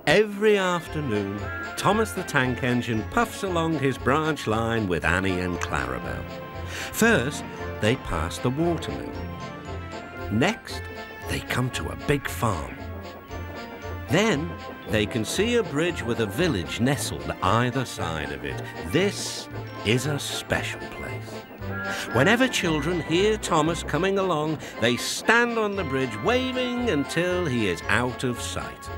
Every afternoon, Thomas the Tank Engine puffs along his branch line with Annie and Clarabel. First, they pass the watermill. Next, they come to a big farm. Then, they can see a bridge with a village nestled either side of it. This is a special place. Whenever children hear Thomas coming along, they stand on the bridge waving until he is out of sight.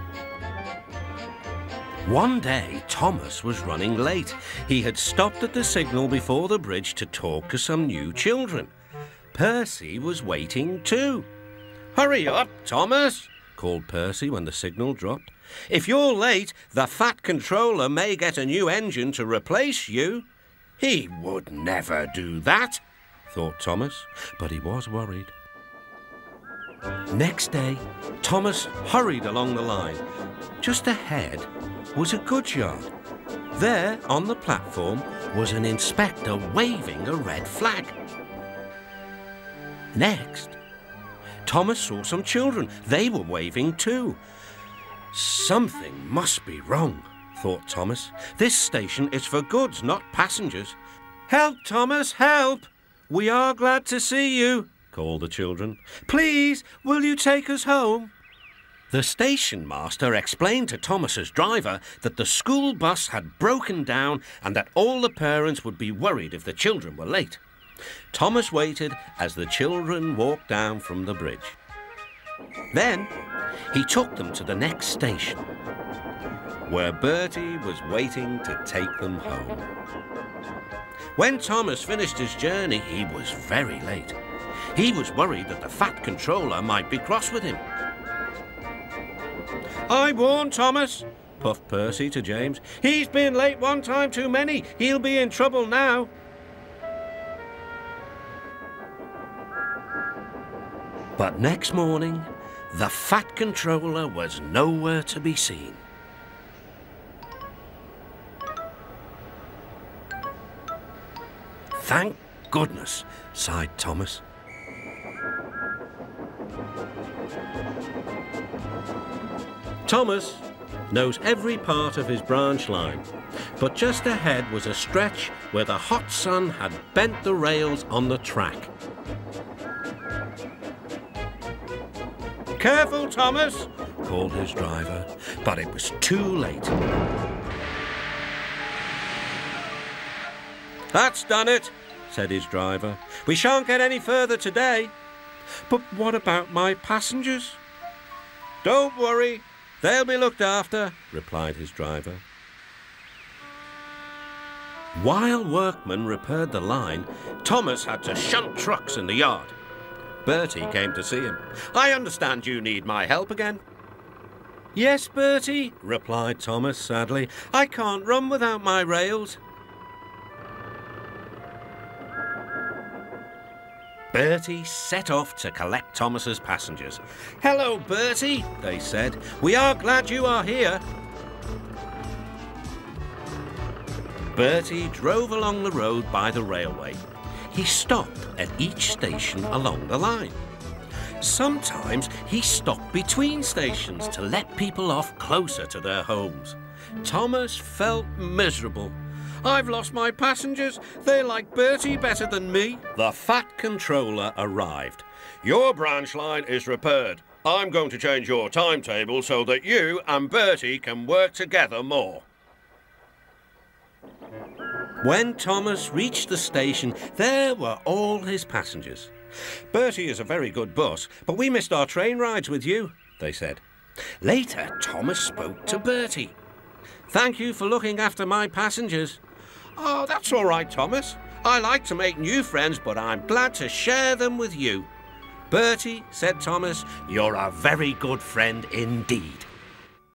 One day, Thomas was running late. He had stopped at the signal before the bridge to talk to some new children. Percy was waiting too. "Hurry up, Thomas," called Percy when the signal dropped. "If you're late, the Fat Controller may get a new engine to replace you." He would never do that, thought Thomas, but he was worried. Next day, Thomas hurried along the line. Just ahead was a goods yard. There, on the platform, was an inspector waving a red flag. Next, Thomas saw some children. They were waving too. Something must be wrong, thought Thomas. This station is for goods, not passengers. "Help, Thomas, help! We are glad to see you," called the children. "Please, will you take us home?" The station master explained to Thomas's driver that the school bus had broken down and that all the parents would be worried if the children were late. Thomas waited as the children walked down from the bridge. Then he took them to the next station, where Bertie was waiting to take them home. When Thomas finished his journey, he was very late. He was worried that the Fat Controller might be cross with him. "I warned Thomas," puffed Percy to James. "He's been late one time too many. He'll be in trouble now." But next morning, the Fat Controller was nowhere to be seen. "Thank goodness," sighed Thomas. Thomas knows every part of his branch line, but just ahead was a stretch where the hot sun had bent the rails on the track. "Careful, Thomas," called his driver, but it was too late. "That's done it," said his driver. "We shan't get any further today." "But what about my passengers?" "Don't worry. They'll be looked after," replied his driver. While workmen repaired the line, Thomas had to shunt trucks in the yard. Bertie came to see him. "I understand you need my help again." "Yes, Bertie," replied Thomas sadly. "I can't run without my rails." Bertie set off to collect Thomas's passengers. "Hello, Bertie," they said. "We are glad you are here." Bertie drove along the road by the railway. He stopped at each station along the line. Sometimes he stopped between stations to let people off closer to their homes. Thomas felt miserable. "I've lost my passengers. They like Bertie better than me." The Fat Controller arrived. "Your branch line is repaired. I'm going to change your timetable so that you and Bertie can work together more." When Thomas reached the station, there were all his passengers. "Bertie is a very good bus, but we missed our train rides with you," they said. Later, Thomas spoke to Bertie. "Thank you for looking after my passengers." "Oh, that's all right, Thomas. I like to make new friends, but I'm glad to share them with you." "Bertie," said Thomas, "you're a very good friend indeed."